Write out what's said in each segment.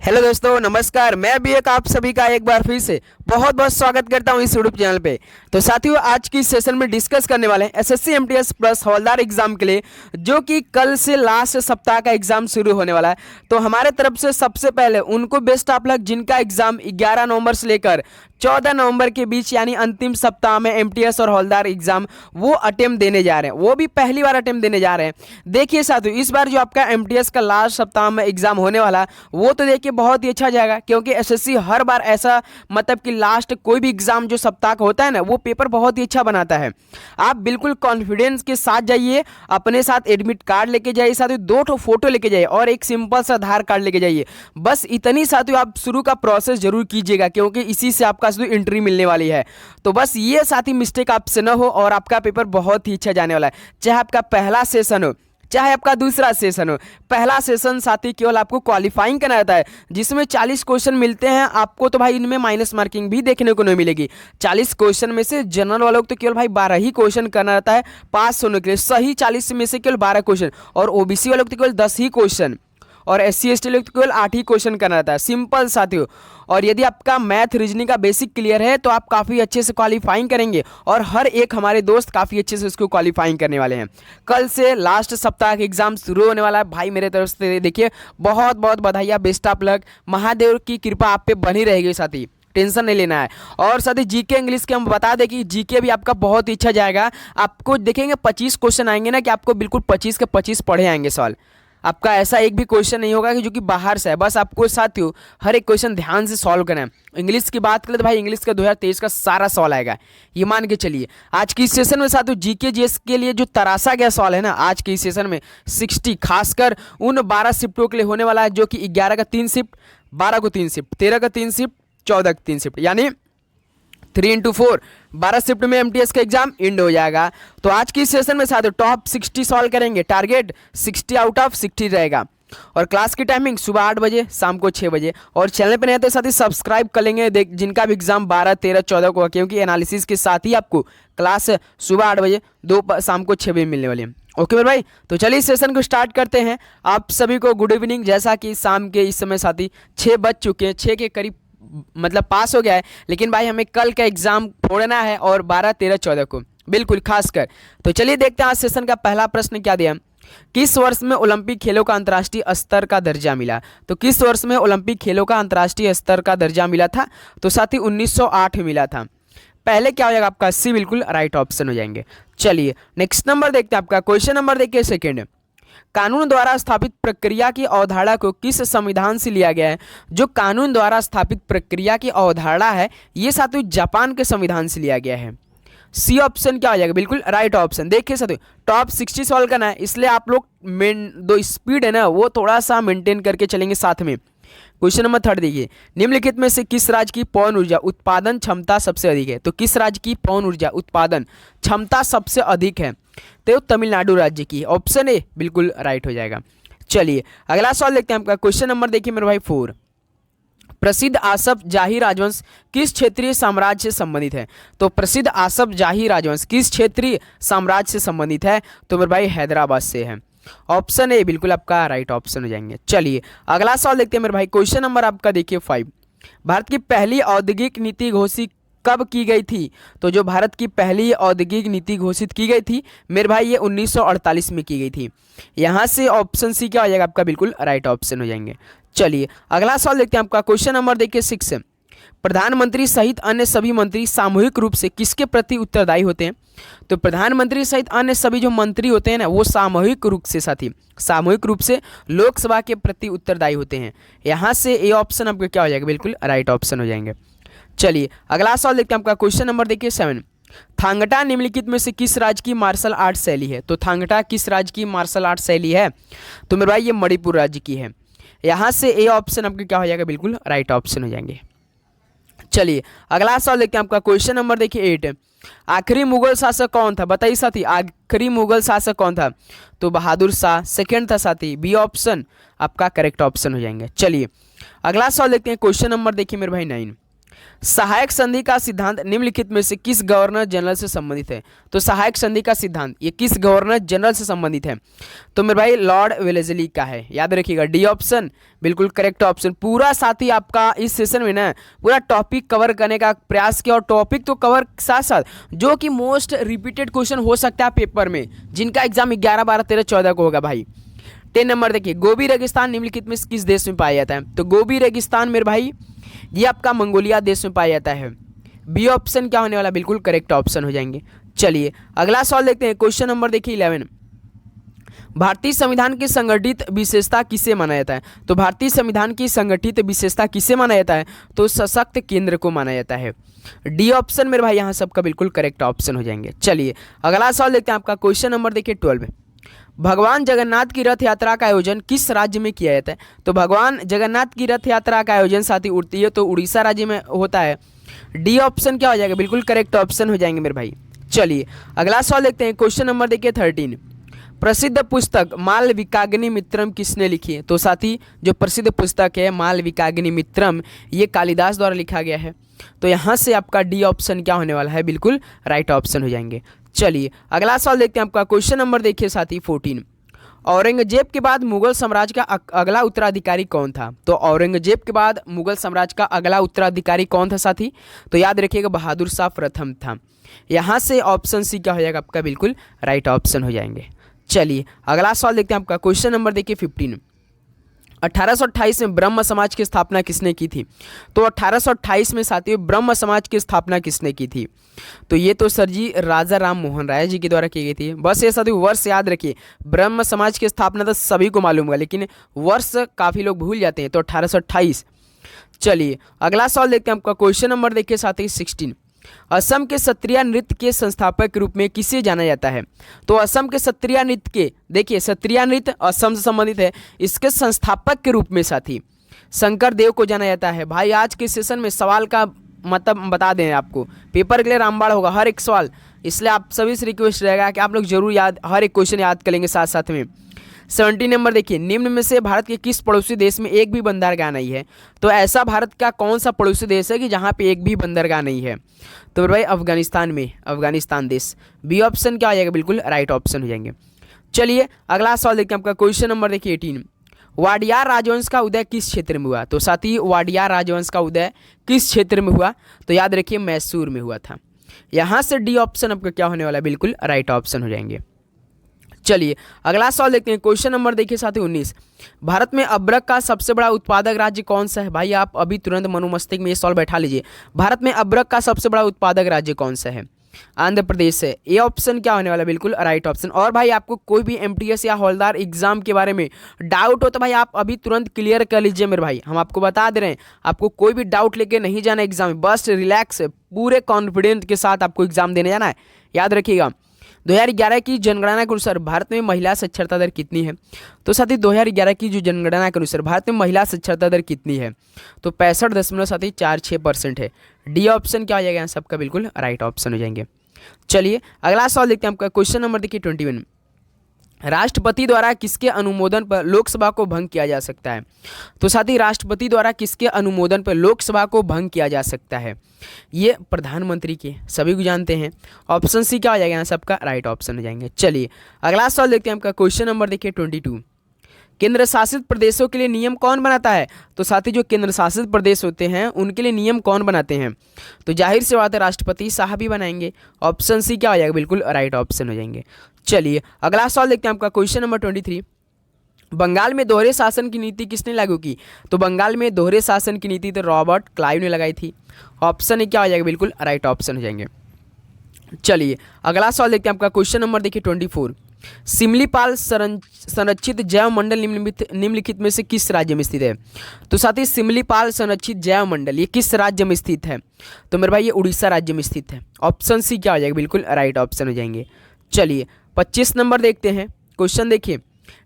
Hello दोस्तों, नमस्कार। मैं भी एक आप सभी का एक बार फिर से बहुत बहुत स्वागत करता हूं इस यूट्यूब चैनल पे। तो साथियों, आज की सेशन में डिस्कस करने वाले हैं एसएससी एमटीएस प्लस हवलदार एग्जाम के लिए, जो कि कल से लास्ट सप्ताह का एग्जाम शुरू होने वाला है। तो हमारे तरफ से सबसे पहले उनको बेस्ट ऑफ लक जिनका एग्जाम 11 नवंबर से लेकर 14 नवंबर के बीच यानी अंतिम सप्ताह में एमटीएस और हवलदार एग्जाम वो अटेम्प्ट देने जा रहे हैं, वो भी पहली बार अटेम्प्ट देने जा रहे हैं। देखिए साथियों, इस बार जो आपका एमटीएस का लास्ट सप्ताह में एग्जाम होने वाला वो तो देखिए बहुत ही अच्छा जाएगा, क्योंकि एसएससी हर बार ऐसा मतलब कि लास्ट कोई भी एग्जाम जो सप्ताह का होता है ना, वो पेपर बहुत ही अच्छा बनाता है। आप बिल्कुल कॉन्फिडेंस के साथ जाइए, अपने साथ एडमिट कार्ड लेके जाइए, साथ ही 2 फोटो लेके जाइए और एक सिंपल सा आधार कार्ड लेके जाइए। बस इतनी साथियों आप शुरू का प्रोसेस जरूर कीजिएगा, क्योंकि इसी से आपका एंट्री मिलने वाली है। तो बस ये साथी मिस्टेक आपसे न हो और आपका पेपर बहुत ही अच्छा जाने वाला है। चाहे आपका पहला सेशन हो, चाहे आपका दूसरा सेशन हो, पहला सेशन साथी केवल आपको क्वालिफाइंग करना रहता है, जिसमें 40 क्वेश्चन मिलते हैं आपको। तो भाई इनमें माइनस मार्किंग भी देखने को नहीं मिलेगी। 40 क्वेश्चन में से जनरल वालों को तो केवल भाई 12 ही क्वेश्चन करना रहता है पास होने के लिए। सही 40 में से केवल 12 क्वेश्चन, और ओबीसी वालों को तो केवल 10 ही क्वेश्चन, और SC ST लोग तो केवल 8 ही क्वेश्चन करना रहता है। सिंपल साथियों। और यदि आपका मैथ रीजनिंग का बेसिक क्लियर है तो आप काफ़ी अच्छे से क्वालिफाइंग करेंगे, और हर एक हमारे दोस्त काफ़ी अच्छे से उसको क्वालिफाइंग करने वाले हैं। कल से लास्ट सप्ताह का एग्जाम शुरू होने वाला है। भाई मेरे तरफ से देखिए बहुत बहुत बधाई, बेस्ट ऑफ लक। महादेव की कृपा आप पे बनी रहेगी साथी, टेंशन नहीं लेना है। और साथ ही जीके इंग्लिश के हम बता दें कि जीके भी आपका बहुत ही अच्छा जाएगा। आपको देखेंगे 25 क्वेश्चन आएंगे ना, कि आपको बिल्कुल 25 के 25 पढ़े आएंगे सवाल। आपका ऐसा एक भी क्वेश्चन नहीं होगा कि जो कि बाहर से है। बस आपको साथियों हर एक क्वेश्चन ध्यान से सॉल्व करना है। इंग्लिश की बात करें तो भाई इंग्लिश का 2023 का सारा सवाल आएगा, ये मान के चलिए। आज की सेशन में साथियों जीके जीएस के लिए जो तरासा गया सवाल है ना, आज की सेशन में 60 खासकर उन 12 शिफ्टों के लिए होने वाला है, जो कि 11 का 3 शिफ्ट, 12 को 3 शिफ्ट, 13 का 3 शिफ्ट, 14 का 3 शिफ्ट, यानी 3 into 4 12 शिफ्ट में एमटीएस का एग्जाम एंड हो जाएगा। तो आज की सेशन में साथियों टॉप 60 सॉल्व करेंगे, टारगेट 60 आउट ऑफ 60 रहेगा। और क्लास की टाइमिंग सुबह 8 बजे, शाम को 6 बजे। और चैनल पर नहीं आते साथ ही सब्सक्राइब कर लेंगे, देख जिनका भी एग्जाम 12, 13, 14 को, क्योंकि एनालिसिस के साथ ही आपको क्लास सुबह 8 बजे, शाम को 6 बजे मिलने वाली है। ओके मेरे भाई, तो चलिए सेशन को स्टार्ट करते हैं। आप सभी को गुड इवनिंग। जैसा कि शाम के इस समय साथी 6 बज चुके हैं, 6 के करीब मतलब पास हो गया है, लेकिन भाई हमें कल का एग्जाम फोड़ना है, और 12, 13, 14 को बिल्कुल खासकर। तो चलिए देखते हैं आज सेशन का पहला प्रश्न क्या दिया। किस वर्ष में ओलंपिक खेलों का अंतर्राष्ट्रीय स्तर का दर्जा मिला? तो किस वर्ष में ओलंपिक खेलों का अंतर्राष्ट्रीय स्तर का दर्जा मिला था? तो साथी 1908 में मिला था। पहले क्या हो जाएगा आपका सी, बिल्कुल राइट ऑप्शन हो जाएंगे। चलिए नेक्स्ट नंबर देखते हैं। आपका क्वेश्चन नंबर देखिए सेकेंड। कानून द्वारा स्थापित प्रक्रिया की अवधारणा को किस संविधान से लिया गया है? जो कानून द्वारा स्थापित प्रक्रिया की अवधारणा है, ये साथियों जापान के संविधान से लिया गया है। सी ऑप्शन क्या हो जाएगा? बिल्कुल राइट ऑप्शन। देखिए साथियों टॉप 60 सॉल्व करना है, इसलिए आप लोग दो स्पीड है ना वो थोड़ा सा मेंटेन करके चलेंगे साथ में। क्वेश्चन नंबर 3 देखिए, निम्नलिखित में से किस राज्य की पवन ऊर्जा उत्पादन क्षमता सबसे अधिक है? तो किस राज्य की पवन ऊर्जा उत्पादन क्षमता सबसे अधिक है? तो तमिलनाडु राज्य की। ऑप्शन ए बिल्कुल राइट हो जाएगा। चलिए अगला सवाल देखते हैं। आपका क्वेश्चन नंबर देखिए मेरे भाई 4। प्रसिद्ध आसफ जाही राजवंश किस क्षेत्रीय साम्राज्य से संबंधित है? तो प्रसिद्ध आसफ जाही राजवंश किस क्षेत्रीय साम्राज्य से संबंधित है? तो मेरे भाई हैदराबाद से है। ऑप्शन ए बिल्कुल आपका राइट ऑप्शन हो जाएंगे। चलिए अगला सवाल देखते हैं मेरे भाई। क्वेश्चन नंबर आपका देखिए 5। भारत की पहली औद्योगिक नीति घोषित कब की गई थी? तो जो भारत की पहली औद्योगिक नीति घोषित की गई थी मेरे भाई, ये 1948 में की गई थी। यहाँ से ऑप्शन सी क्या हो जाएगा आपका? बिल्कुल राइट ऑप्शन हो जाएंगे। चलिए अगला सवाल देखते हैं। आपका क्वेश्चन नंबर देखिए 6। प्रधानमंत्री सहित अन्य सभी मंत्री सामूहिक रूप से किसके प्रति उत्तरदायी होते हैं? तो प्रधानमंत्री सहित अन्य सभी जो मंत्री होते हैं ना, वो सामूहिक रूप से साथी सामूहिक रूप से लोकसभा के प्रति उत्तरदायी होते हैं। यहाँ से ए ऑप्शन आपका क्या हो जाएगा? बिल्कुल राइट ऑप्शन हो जाएंगे। चलिए अगला सवाल देखते हैं। आपका क्वेश्चन नंबर देखिए 7। थांगटा निम्नलिखित में से किस राज्य की मार्शल आर्ट शैली है? तो थांगटा किस राज्य की मार्शल आर्ट शैली है? तो मेरे भाई ये मणिपुर राज्य की है। यहाँ से ए ऑप्शन आपका क्या हो जाएगा? बिल्कुल राइट ऑप्शन हो जाएंगे। चलिए अगला सवाल देखते हैं। आपका क्वेश्चन नंबर देखिए 8। आखिरी मुगल शासक कौन था? बताइए साथी, आखिरी मुगल शासक कौन था? तो बहादुर शाह सेकेंड था साथी। बी ऑप्शन आपका करेक्ट ऑप्शन हो जाएंगे। चलिए अगला सवाल देखते हैं। क्वेश्चन नंबर देखिए मेरे भाई 9। सहायक संधि का सिद्धांत निम्नलिखित में से किस गवर्नर जनरल से संबंधित है? तो सहायक संधि का सिद्धांत ये किस गवर्नर जनरल से संबंधित है? तो मेरे भाई लॉर्ड वेलेस्ली का है, याद रखिएगा। डी ऑप्शन बिल्कुल करेक्ट ऑप्शन। पूरा साथी आपका इस सेशन में ना पूरा टॉपिक कवर करने का प्रयास किया, और टॉपिक तो कवर साथ साथ जो कि मोस्ट रिपीटेड क्वेश्चन हो सकता है पेपर में, जिनका एग्जाम 11, 12, 13, 14 को होगा भाई। 10 नंबर देखिए, गोबी रेगिस्तान निम्नलिखित में किस देश में पाया जाता है? तो गोबी रेगिस्तान मेरे भाई ये आपका मंगोलिया देश में पाया जाता है। बी ऑप्शन क्या होने वाला? बिल्कुल करेक्ट ऑप्शन हो जाएंगे। चलिए अगला सवाल देखते हैं। क्वेश्चन नंबर देखिए 11, भारतीय संविधान की संगठित विशेषता किसे माना जाता है? तो भारतीय संविधान की संगठित विशेषता किसे माना जाता है? तो सशक्त केंद्र को माना जाता है। डी ऑप्शन मेरे भाई यहाँ सबका बिल्कुल करेक्ट ऑप्शन हो जाएंगे। चलिए अगला सवाल देखते हैं आपका। क्वेश्चन नंबर देखिए 12, भगवान जगन्नाथ की रथ यात्रा का आयोजन किस राज्य में किया जाता है? तो भगवान जगन्नाथ की रथ यात्रा का आयोजन साथी उड़ती है तो उड़ीसा राज्य में होता है। डी ऑप्शन क्या हो जाएगा? बिल्कुल करेक्ट ऑप्शन हो जाएंगे मेरे भाई। चलिए अगला सवाल देखते हैं। क्वेश्चन नंबर देखिए 13, प्रसिद्ध पुस्तक मालविकाग्नि मित्रम किसने लिखी है? तो साथी जो प्रसिद्ध पुस्तक है मालविकाग्नि मित्रम ये कालिदास द्वारा लिखा गया है। तो यहाँ से आपका डी ऑप्शन क्या होने वाला है? बिल्कुल राइट ऑप्शन हो जाएंगे। चलिए अगला सवाल देखते हैं आपका। क्वेश्चन नंबर देखिए साथी 14, औरंगजेब के बाद मुगल साम्राज्य का अगला उत्तराधिकारी कौन था? तो औरंगजेब के बाद मुगल साम्राज्य का अगला उत्तराधिकारी कौन था साथी? तो याद रखिएगा बहादुर शाह प्रथम था। यहाँ से ऑप्शन सी क्या हो जाएगा आपका? बिल्कुल राइट ऑप्शन हो जाएंगे। चलिए अगला सवाल देखते हैं आपका। क्वेश्चन नंबर देखिए 15, 1828 में ब्रह्म समाज की स्थापना किसने की थी? तो 1828 में साथियों ब्रह्म समाज की स्थापना किसने की थी? तो ये तो सर जी राजा राम मोहन राय जी के द्वारा की गई थी। बस ये साथियों वर्ष याद रखिए। ब्रह्म समाज की स्थापना तो सभी को मालूम होगा, लेकिन वर्ष काफ़ी लोग भूल जाते हैं। तो 1828। चलिए अगला सवाल देखते हैं आपका। क्वेश्चन नंबर देखिए साथियों 16, असम के सत्रिया नृत्य के संस्थापक के रूप में किसे जाना जाता है? तो असम के सत्रिया नृत्य के, देखिए सत्रिया नृत्य असम से संबंधित है, इसके संस्थापक के रूप में साथी शंकर देव को जाना जाता है। भाई आज के सेशन में सवाल का मतलब बता दें आपको, पेपर के लिए रामबाड़ होगा हर एक सवाल, इसलिए आप सभी से रिक्वेस्ट रहेगा कि आप लोग जरूर याद हर एक क्वेश्चन याद करेंगे साथ साथ में। 17 नंबर देखिए, निम्न में से भारत के किस पड़ोसी देश में एक भी बंदरगाह नहीं है? तो ऐसा भारत का कौन सा पड़ोसी देश है कि जहाँ पे एक भी बंदरगाह नहीं है? तो भाई अफगानिस्तान में, अफगानिस्तान देश। बी ऑप्शन क्या हो जाएगा? बिल्कुल राइट ऑप्शन हो जाएंगे। चलिए अगला सवाल देखते हैं आपका। क्वेश्चन नंबर देखिए 18, वाडियार राजवंश का उदय किस क्षेत्र में हुआ? तो साथी वाडियार राजवंश का उदय किस क्षेत्र में हुआ? तो याद रखिए मैसूर में हुआ था। यहाँ से डी ऑप्शन आपका क्या होने वाला है? बिल्कुल राइट ऑप्शन हो जाएंगे। चलिए अगला सवाल देखते हैं। क्वेश्चन नंबर देखिए साथी 19, भारत में अब्रक का सबसे बड़ा उत्पादक राज्य कौन सा है? भाई आप अभी तुरंत मनोमस्तिष्क में ये सवाल बैठा लीजिए। भारत में अब्रक का सबसे बड़ा उत्पादक राज्य कौन सा है? आंध्र प्रदेश है। ये ऑप्शन क्या होने वाला? बिल्कुल राइट ऑप्शन। और भाई आपको कोई भी एमटीएस या हवलदार एग्जाम के बारे में डाउट हो तो भाई आप अभी तुरंत क्लियर कर लीजिए मेरे भाई। हम आपको बता दे रहे हैं, आपको कोई भी डाउट लेके नहीं जाना एग्जाम में, बस रिलैक्स पूरे कॉन्फिडेंस के साथ आपको एग्जाम देने जाना है। याद रखिएगा 2011 की जनगणना के अनुसार भारत में महिला साक्षरता दर कितनी है? तो साथी 2011 की जो जनगणना के अनुसार भारत में महिला साक्षरता दर कितनी है? तो 65.46% है। डी ऑप्शन क्या हो जाएगा? सबका बिल्कुल राइट ऑप्शन हो जाएंगे। चलिए अगला सवाल देखते हैं आपका। क्वेश्चन नंबर देखिए 21, राष्ट्रपति द्वारा किसके अनुमोदन पर लोकसभा को भंग किया जा सकता है? तो साथी राष्ट्रपति द्वारा किसके अनुमोदन पर लोकसभा को भंग किया जा सकता है? ये प्रधानमंत्री के, सभी को जानते हैं। ऑप्शन सी क्या हो जाएगा? यहाँ सबका राइट ऑप्शन हो जाएंगे। चलिए अगला सवाल देखते हैं आपका। क्वेश्चन नंबर देखिए 22, केंद्र शासित प्रदेशों के लिए नियम कौन बनाता है? तो साथी जो केंद्र शासित प्रदेश होते हैं उनके लिए नियम कौन बनाते हैं? तो जाहिर सी बात है राष्ट्रपति साहब ही बनाएंगे। ऑप्शन सी क्या हो जाएगा? बिल्कुल राइट ऑप्शन हो जाएंगे। चलिए अगला सवाल देखते हैं आपका। क्वेश्चन नंबर 23, बंगाल में दोहरे शासन की नीति किसने लागू की? तो बंगाल में दोहरे शासन की नीति तो रॉबर्ट क्लाइव ने लगाई थी। ऑप्शन ए क्या हो जाएगा? बिल्कुल राइट ऑप्शन हो जाएंगे। चलिए अगला सवाल देखते हैं आपका। क्वेश्चन नंबर देखिए 24, सिमलीपाल संरक्षित जैव मंडल निम्नलिखित में से किस राज्य में स्थित है? तो साथी सिमलीपाल संरक्षित जैव मंडल ये किस राज्य में स्थित है? तो मेरे भाई ये उड़ीसा राज्य में स्थित है। ऑप्शन सी क्या हो जाएगा? बिल्कुल राइट ऑप्शन हो जाएंगे। चलिए 25 नंबर देखते हैं। क्वेश्चन देखिए,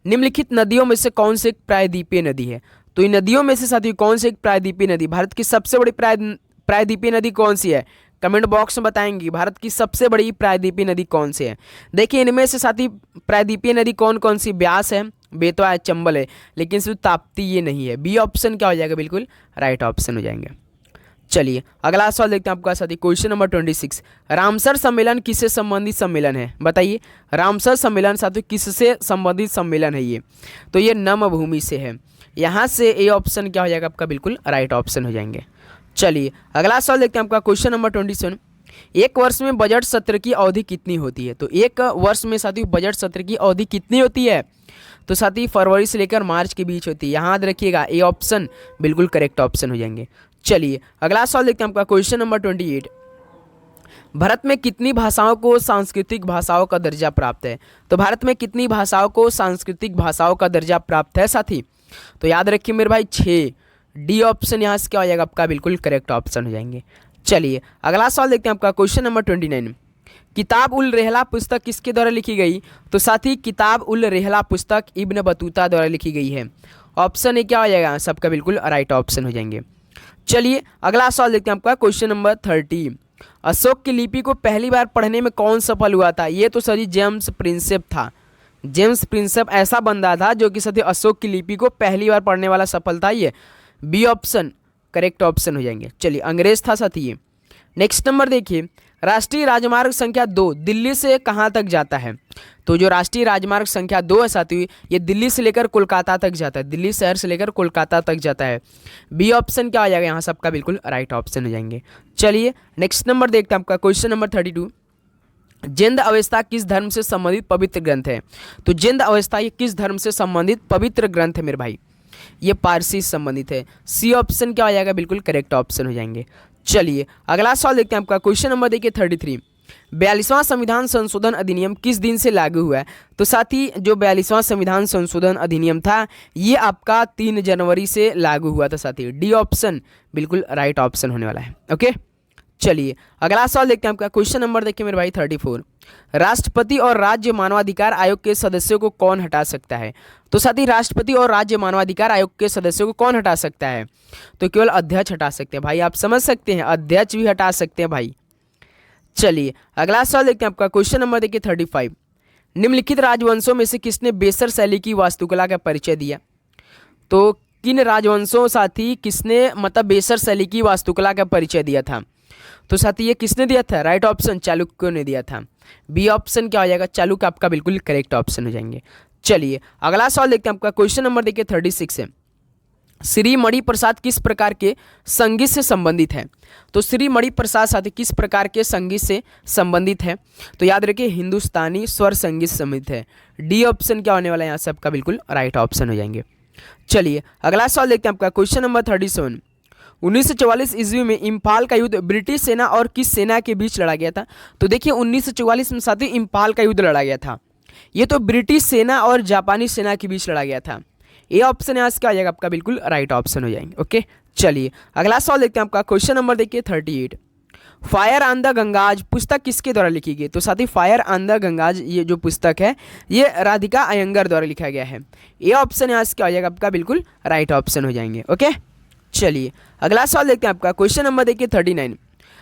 निम्नलिखित नदियों में से कौन सी एक प्रायद्वीपीय नदी है? तो इन नदियों में से साथियों कौन सी एक प्रायद्वीपीय नदी, भारत की सबसे बड़ी प्रायद्वीपीय नदी कौन सी है? कमेंट बॉक्स में बताएंगी भारत की सबसे बड़ी प्रायद्वीपीय नदी कौन सी है। देखिए इनमें से साथी प्रायद्वीपीय नदी कौन कौन सी? ब्यास है, बेतवा है, चंबल है, लेकिन सिर्फ ताप्ती ये नहीं है। बी ऑप्शन क्या हो जाएगा? बिल्कुल राइट ऑप्शन हो जाएंगे। चलिए अगला सवाल देखते हैं आपका साथी, क्वेश्चन नंबर 26। रामसर सम्मेलन किससे संबंधित सम्मेलन है? बताइए, रामसर सम्मेलन साथी किससे संबंधित सम्मेलन है ये? तो ये नम भूमि से है। यहाँ से ए ऑप्शन क्या हो जाएगा आपका? बिल्कुल राइट ऑप्शन हो जाएंगे। चलिए अगला सवाल देखते हैं आपका, क्वेश्चन नंबर 27। एक वर्ष में बजट सत्र की अवधि कितनी होती है? तो एक वर्ष में साथी बजट सत्र की अवधि कितनी होती है? तो साथी फरवरी से लेकर मार्च के बीच होती है। यहाँ याद रखिएगा, ए ऑप्शन बिल्कुल करेक्ट ऑप्शन हो जाएंगे। चलिए अगला सवाल देखते हैं आपका, क्वेश्चन नंबर 28। भारत में कितनी भाषाओं को सांस्कृतिक भाषाओं का दर्जा प्राप्त है? तो भारत में कितनी भाषाओं को सांस्कृतिक भाषाओं का दर्जा प्राप्त है साथी? तो याद रखिए मेरे भाई 6। डी ऑप्शन यहाँ से क्या हो जाएगा आपका? बिल्कुल करेक्ट ऑप्शन हो जाएंगे। चलिए अगला सवाल देखते हैं आपका, क्वेश्चन नंबर 29। किताब उल रेहला पुस्तक किसके द्वारा लिखी गई? तो साथी किताब उल रेहला पुस्तक इब्न बतूता द्वारा लिखी गई है। ऑप्शन ए क्या हो जाएगा? सबका बिल्कुल राइट ऑप्शन हो जाएंगे। चलिए अगला सवाल देखते हैं आपका, क्वेश्चन नंबर 30। अशोक की लिपि को पहली बार पढ़ने में कौन सफल हुआ था? ये तो सर जेम्स प्रिंसेप था। जेम्स प्रिंसेप ऐसा बंदा था जो कि सर अशोक की लिपि को पहली बार पढ़ने वाला सफल था। ये बी ऑप्शन करेक्ट ऑप्शन हो जाएंगे। चलिए अंग्रेज था साथी ये। नेक्स्ट नंबर देखिए, राष्ट्रीय राजमार्ग संख्या 2 दिल्ली से कहाँ तक जाता है? तो जो राष्ट्रीय राजमार्ग संख्या 2 है साथी, ये दिल्ली से लेकर कोलकाता तक जाता है। दिल्ली शहर से लेकर कोलकाता तक जाता है। बी ऑप्शन क्या हो जाएगा? यहाँ सबका बिल्कुल राइट ऑप्शन हो जाएंगे। चलिए नेक्स्ट नंबर देखते हैं आपका, क्वेश्चन नंबर 32। जिंद अवस्था किस धर्म से संबंधित पवित्र ग्रंथ है? तो जिंद अवस्था ये किस धर्म से संबंधित पवित्र ग्रंथ है मेरे भाई? ये पारसी से संबंधित है। सी ऑप्शन क्या हो जाएगा? बिल्कुल करेक्ट ऑप्शन हो जाएंगे। चलिए अगला सवाल देखते हैं आपका, क्वेश्चन नंबर देखिए 33। 42वां संविधान संशोधन अधिनियम किस दिन से लागू हुआ है? तो साथी जो 42वां संविधान संशोधन अधिनियम था ये आपका 3 जनवरी से लागू हुआ था साथी। डी ऑप्शन बिल्कुल राइट ऑप्शन होने वाला है। ओके चलिए अगला सवाल देखते हैं आपका, क्वेश्चन नंबर देखिए मेरे भाई 34। राष्ट्रपति और राज्य मानवाधिकार आयोग के सदस्यों को कौन हटा सकता है? तो साथी राष्ट्रपति और राज्य मानवाधिकार आयोग के सदस्यों को कौन हटा सकता है? तो केवल अध्यक्ष हटा सकते हैं भाई, आप समझ सकते हैं, अध्यक्ष भी हटा सकते हैं भाई। चलिए अगला सवाल देखते हैं आपका, क्वेश्चन नंबर देखिए 35। निम्नलिखित राजवंशों में से किसने बेसर शैली की वास्तुकला का परिचय दिया? तो किन राजवंशों साथी किसने मतलब बेसर शैली की वास्तुकला का परिचय दिया था? तो साथी ये किसने दिया था? राइट ऑप्शन चालुक्य ने दिया था। बी ऑप्शन क्या हो जाएगा? चालुक्य आपका बिल्कुल करेक्ट ऑप्शन हो जाएंगे। चलिए अगला सवाल देखते हैं आपका, क्वेश्चन नंबर देखिए 36 है। श्री मणि प्रसाद किस प्रकार के संगीत से संबंधित है? तो श्री मणि प्रसाद साथी किस प्रकार के संगीत से संबंधित है? तो याद रखिए हिंदुस्तानी स्वर संगीत से संबंधित है। डी ऑप्शन क्या होने वाला है? यहाँ से आपका बिल्कुल राइट ऑप्शन हो जाएंगे। चलिए अगला सवाल देखते हैं आपका, क्वेश्चन नंबर 37। 1944 ईस्वी में इम्फाल का युद्ध ब्रिटिश सेना और किस सेना के बीच लड़ा गया था? तो देखिए 1944 में साथी इम्फाल का युद्ध लड़ा गया था। ये तो ब्रिटिश सेना और जापानी सेना के बीच लड़ा गया था। ये ऑप्शन यहाँ से क्या आ जाएगा? आपका बिल्कुल राइट ऑप्शन हो जाएंगे। ओके चलिए अगला सवाल देखते हैं आपका, क्वेश्चन नंबर देखिए 38। फायर ऑन द गंगाज पुस्तक किसके द्वारा लिखी गई? तो साथी फायर ऑन द गंगाज ये जो पुस्तक है ये राधिका अयंगर द्वारा लिखा गया है। ये ऑप्शन यहाँ से क्या हो जाएगा? आपका बिल्कुल राइट ऑप्शन हो जाएंगे। ओके चलिए अगला सवाल देखते हैं आपका, क्वेश्चन नंबर देखिए 39।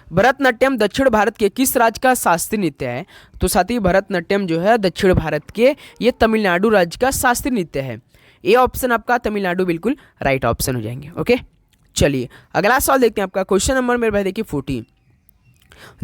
भरतनाट्यम दक्षिण भारत के किस राज्य का शास्त्रीय नृत्य है? तो साथी भरतनाट्यम जो है दक्षिण भारत के ये तमिलनाडु राज्य का शास्त्रीय नृत्य है। ये ऑप्शन आपका तमिलनाडु बिल्कुल राइट ऑप्शन हो जाएंगे। ओके चलिए अगला सवाल देखते हैं आपका, क्वेश्चन नंबर मेरे भाई देखिए 40।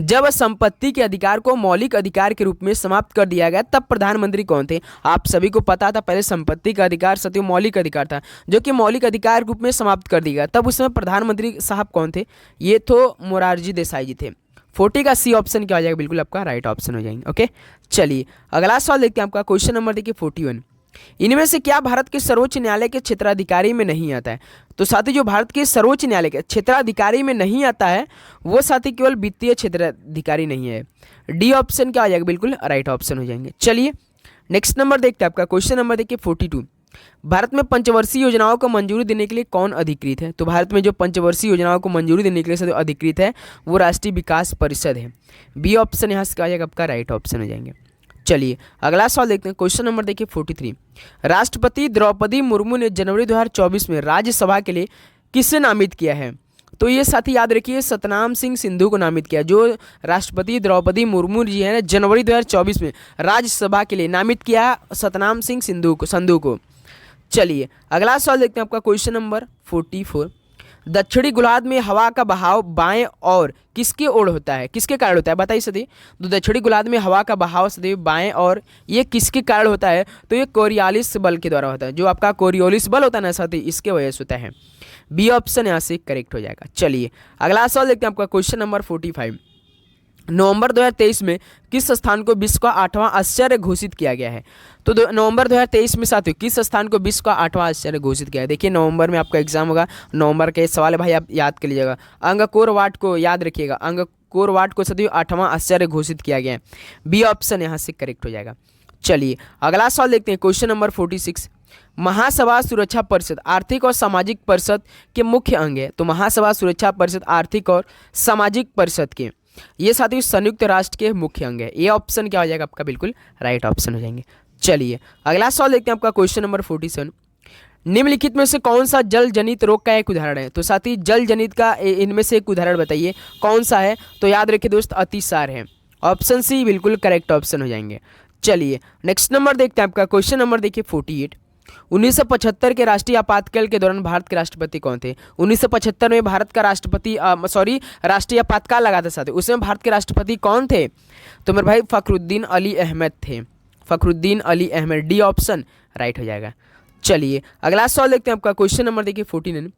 जब संपत्ति के अधिकार को मौलिक अधिकार के रूप में समाप्त कर दिया गया तब प्रधानमंत्री कौन थे? आप सभी को पता था पहले संपत्ति का अधिकार सत्य मौलिक अधिकार था जो कि मौलिक अधिकार के रूप में समाप्त कर दिया गया। तब उसमें प्रधानमंत्री साहब कौन थे? ये तो मोरारजी देसाई जी थे। 40 का सी ऑप्शन क्या हो जाएगा? बिल्कुल आपका राइट ऑप्शन हो जाएंगे। ओके चलिए अगला सवाल देखते हैं आपका, क्वेश्चन नंबर देखिए 41। इनमें से क्या भारत के सर्वोच्च न्यायालय के क्षेत्राधिकारी में नहीं आता है? तो साथी जो भारत के सर्वोच्च न्यायालय के क्षेत्राधिकारी में नहीं आता है वो साथी केवल वित्तीय क्षेत्राधिकारी नहीं है। डी ऑप्शन क्या हो जाएगा? बिल्कुल राइट ऑप्शन हो जाएंगे। चलिए नेक्स्ट नंबर देखते हैं आपका, क्वेश्चन नंबर देखिए 42। भारत में पंचवर्षीय योजनाओं को मंजूरी देने के लिए कौन अधिकृत है? तो भारत में जो पंचवर्षीय योजनाओं को मंजूरी देने के लिए अधिकृत है वो राष्ट्रीय विकास परिषद है। बी ऑप्शन यहाँ से क्या हो जाएगा? आपका राइट ऑप्शन हो जाएंगे। चलिए अगला सवाल देखते हैं, क्वेश्चन नंबर देखिए 43। राष्ट्रपति द्रौपदी मुर्मू ने जनवरी 2024 में राज्यसभा के लिए किसे नामित किया है? तो ये साथी याद रखिए सतनाम सिंह सिंधु को नामित किया। जो राष्ट्रपति द्रौपदी मुर्मू जी है जनवरी 2024 में राज्यसभा के लिए नामित किया सतनाम सिंह संधू को। चलिए अगला सवाल देखते हैं आपका, क्वेश्चन नंबर 44। दक्षिणी गोलार्ध में हवा का बहाव बाएं और किसके ओर होता है, किसके कारण होता है, बताइए सदी। तो दक्षिणी गोलार्ध में हवा का बहाव सदैव बाएं और ये किसके कारण होता है, तो ये कोरियालिस बल के द्वारा होता है, जो आपका कोरियोलिस बल होता है ना साथी, इसके वजह से होता है। बी ऑप्शन यहाँ से करेक्ट हो जाएगा। चलिए अगला सवाल देखते हैं आपका क्वेश्चन नंबर 45। नवंबर 2023 में किस स्थान को विश्व का 8वां आश्चर्य घोषित किया गया है। तो नवंबर 2023 में साथियों किस स्थान को विश्व का 8वां आश्चर्य घोषित किया है। देखिए नवंबर में आपका एग्जाम होगा, नवंबर के सवाल है भाई, आप याद कर लीजिएगा। अंगकोर वाट को याद रखिएगा, अंगकोर वाट को साथियों 8वां आश्चर्य घोषित किया गया है। बी ऑप्शन यहाँ से करेक्ट हो जाएगा। चलिए अगला सवाल देखते हैं क्वेश्चन नंबर 46। महासभा सुरक्षा परिषद आर्थिक और सामाजिक परिषद के मुख्य अंग है। तो महासभा सुरक्षा परिषद आर्थिक और सामाजिक परिषद के ये साथियों संयुक्त राष्ट्र के मुख्य अंग है। ये ऑप्शन क्या हो जाएगा आपका, बिल्कुल राइट ऑप्शन हो जाएंगे। चलिए अगला सवाल देखते हैं आपका क्वेश्चन नंबर 47। निम्नलिखित में से कौन सा जल जनित रोग का एक उदाहरण है। तो साथी जल जनित का इनमें से एक उदाहरण बताइए कौन सा है। तो याद रखिए दोस्त, अतिसार है। ऑप्शन सी बिल्कुल करेक्ट ऑप्शन हो जाएंगे। चलिए नेक्स्ट नंबर देखते हैं आपका क्वेश्चन नंबर देखिए 48। 1975 के राष्ट्रीय आपातकाल के दौरान भारत के राष्ट्रपति कौन थे। 1975 में भारत का राष्ट्रपति राष्ट्रीय आपातकाल लगा था साथी, उसमें भारत के राष्ट्रपति कौन थे। तो मेरे भाई फखरुद्दीन अली अहमद थे, Fakhruddin Ali Ahmed. D option right हो जाएगा। चलिए अगला सवाल देखते हैं आपका क्वेश्चन नंबर देखिए 49।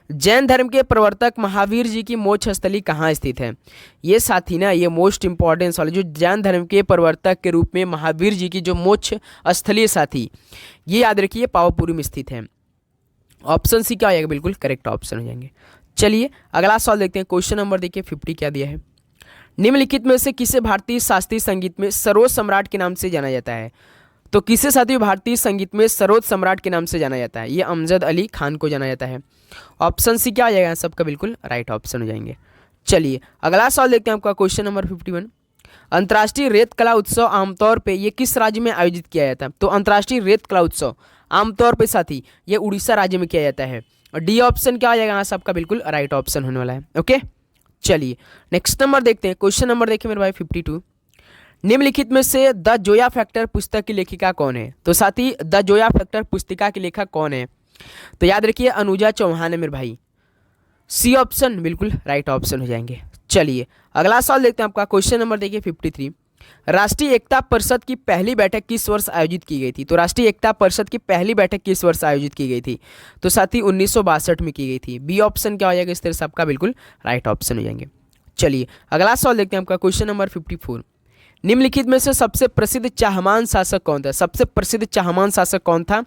जैन धर्म के प्रवर्तक महावीर जी की मोक्ष स्थली कहाँ स्थित है। ये साथी ना ये मोस्ट इंपॉर्टेंट सवाल, जो जैन धर्म के प्रवर्तक के रूप में महावीर जी की जो मोक्ष स्थली साथी, ये याद रखिए पावापुरी में स्थित है। ऑप्शन सी क्या हो जाएगा, बिल्कुल करेक्ट ऑप्शन हो जाएंगे। चलिए अगला सवाल देखते हैं क्वेश्चन नंबर देखिए 50 क्या दिया है। निम्नलिखित में से किसे भारतीय शास्त्रीय संगीत में सरोज सम्राट के नाम से जाना जाता है। तो किसे साथियों भारतीय संगीत में सरोज सम्राट के नाम से जाना जाता है। ये अमजद अली खान को जाना जाता है। ऑप्शन सी क्या आ जाएगा, सबका बिल्कुल राइट ऑप्शन हो जाएंगे। चलिए अगला सवाल देखते हैं आपका क्वेश्चन नंबर 51। अंतर्राष्ट्रीय रेत कला उत्सव आमतौर पे ये किस राज्य में आयोजित किया जाता है। तो अंतर्राष्ट्रीय रेत कला उत्सव आमतौर पे साथी ये उड़ीसा राज्य में किया जाता है। और डी ऑप्शन क्या आ जाएगा, यहाँ सबका बिल्कुल राइट ऑप्शन होने वाला है। ओके चलिए नेक्स्ट नंबर देखते हैं क्वेश्चन नंबर देखिए मेरे भाई 52। निम्नलिखित में से द जोया फैक्टर पुस्तक की लेखिका कौन है। तो साथी द जोया फैक्टर पुस्तिका की लेखक कौन है। तो याद रखिए अनुजा चौहान है मेरे भाई। सी ऑप्शन बिल्कुल राइट ऑप्शन हो जाएंगे। चलिए अगला सवाल देखते हैं आपका क्वेश्चन नंबर देखिए 53। राष्ट्रीय एकता परिषद की पहली बैठक किस वर्ष आयोजित की गई थी। तो राष्ट्रीय एकता परिषद की पहली बैठक किस वर्ष आयोजित की गई थी। तो साथी 1962 में की गई थी। बी ऑप्शन क्या हो जाएगा, इस तरह से आपका बिल्कुल राइट ऑप्शन हो जाएंगे। चलिए अगला सवाल देखते हैं आपका क्वेश्चन नंबर 54। निम्नलिखित में से सबसे प्रसिद्ध चाहमान शासक कौन था। सबसे प्रसिद्ध चाहमान शासक कौन था।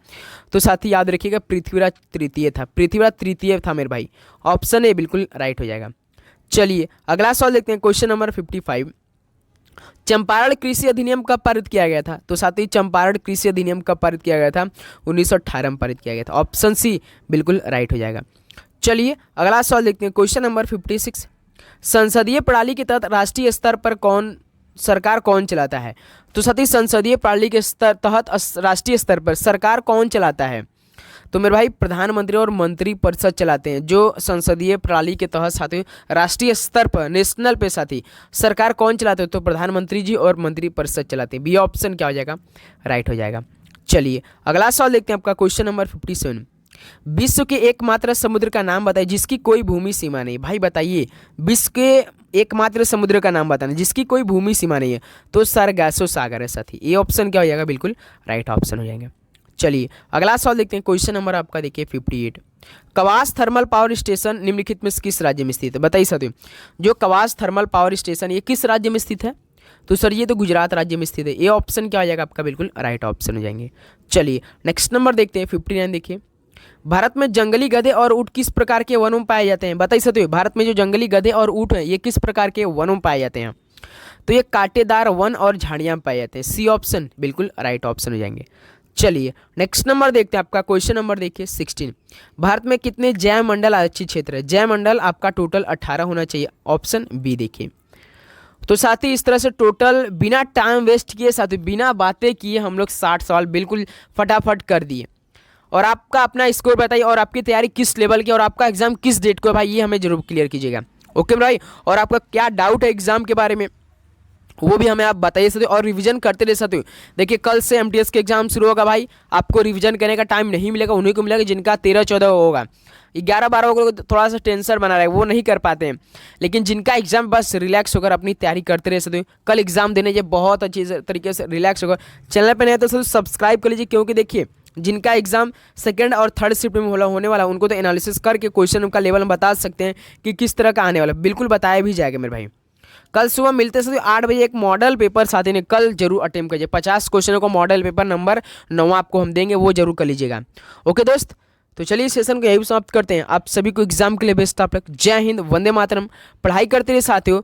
तो साथी याद रखिएगा पृथ्वीराज तृतीय था, पृथ्वीराज तृतीय था मेरे भाई। ऑप्शन ए बिल्कुल राइट हो जाएगा। चलिए अगला सवाल देखते हैं क्वेश्चन नंबर 55। चंपारण कृषि अधिनियम कब पारित किया गया था। तो साथी चंपारण कृषि अधिनियम कब पारित किया गया था, 1918 में पारित किया गया था। ऑप्शन सी बिल्कुल राइट हो जाएगा। चलिए अगला सवाल देखते हैं क्वेश्चन नंबर 56। संसदीय प्रणाली के तहत राष्ट्रीय स्तर पर सरकार कौन चलाता है। तो साथी संसदीय प्रणाली के तहत राष्ट्रीय स्तर पर सरकार कौन चलाता है। तो मेरे भाई प्रधानमंत्री और मंत्री परिषद चलाते हैं। जो संसदीय प्रणाली के तहत साथी राष्ट्रीय स्तर पर नेशनल पे साथी सरकार कौन चलाते हैं, तो प्रधानमंत्री जी और मंत्री परिषद चलाते हैं। बी ऑप्शन क्या हो जाएगा, राइट हो जाएगा। चलिए अगला सवाल देखते हैं आपका क्वेश्चन नंबर 57। विश्व के एकमात्र समुद्र का नाम बताइए जिसकी कोई भूमि सीमा नहीं। भाई बताइए विश्व के एकमात्र समुद्र का नाम बताना जिसकी कोई भूमि सीमा नहीं है। तो सरगासो सागर है साथी। ये ऑप्शन क्या हो जाएगा, बिल्कुल राइट ऑप्शन हो जाएंगे। चलिए अगला सवाल देखते हैं क्वेश्चन नंबर आपका देखिए 58। कवास थर्मल पावर स्टेशन निम्नलिखित में किस राज्य में स्थित है। बताइए साथियों जो कवास थर्मल पावर स्टेशन ये किस राज्य में स्थित है। तो सर ये तो गुजरात राज्य में स्थित है। ये ऑप्शन क्या हो जाएगा आपका, बिल्कुल राइट ऑप्शन हो जाएंगे। चलिए नेक्स्ट नंबर देखते हैं 59 देखिए। भारत में जंगली गधे और ऊँट किस प्रकार के वनों में पाए जाते हैं। बताइए साथियों भारत में जो जंगली गधे और ऊँट हैं ये किस प्रकार के वनों में पाए जाते हैं। तो ये कांटेदार वन और झाड़ियाँ पाए जाते हैं। सी ऑप्शन बिल्कुल राइट ऑप्शन हो जाएंगे। चलिए नेक्स्ट नंबर देखते हैं आपका क्वेश्चन नंबर देखिए 16। भारत में कितने जैव मंडल आरक्षित क्षेत्र है। जैव मंडल आपका टोटल 18 होना चाहिए। ऑप्शन बी देखिए। तो साथ ही इस तरह से टोटल बिना टाइम वेस्ट किए साथ ही बिना बातें किए हम लोग 60 सवाल बिल्कुल फटाफट कर दिए। और आपका अपना स्कोर बताइए और आपकी तैयारी किस लेवल की और आपका एग्जाम किस डेट को है भाई, ये हमें जरूर क्लियर कीजिएगा। ओके भाई, और आपका क्या डाउट है एग्जाम के बारे में वो भी हमें आप बताइए सकते हो और रिवीजन करते रह सकते हो। देखिए कल से एमटीएस के एग्जाम शुरू होगा भाई, आपको रिवीजन करने का टाइम नहीं मिलेगा, उन्हीं को मिलेगा जिनका 13-14 होगा। 11-12 को थोड़ा सा टेंशन बना रहा है, वो नहीं कर पाते हैं। लेकिन जिनका एग्जाम बस रिलैक्स होकर अपनी तैयारी करते रह सकते हो, कल एग्जाम देने ये बहुत अच्छी तरीके से रिलैक्स होकर। चैनल पर नहीं है तो सब्सक्राइब कर लीजिए, क्योंकि देखिए जिनका एग्जाम सेकंड और थर्ड शिफ्ट में होने वाला उनको तो एनालिसिस करके क्वेश्चन का लेवल हम बता सकते हैं कि किस तरह का आने वाला, बिल्कुल बताया भी जाएगा मेरे भाई। कल सुबह मिलते हैं 8 बजे एक मॉडल पेपर साथी ने कल जरूर अटेम्प्ट कीजिए। 50 क्वेश्चनों को मॉडल पेपर नंबर 9 आपको हम देंगे, वो जरूर कर लीजिएगा। ओके दोस्त, तो चलिए सेशन को यही समाप्त करते हैं। आप सभी को एग्जाम के लिए बेस्ट ऑफ लक। जय हिंद, वंदे मातरम। पढ़ाई करते रहिए साथियों,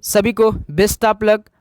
सभी को बेस्ट ऑफ लक।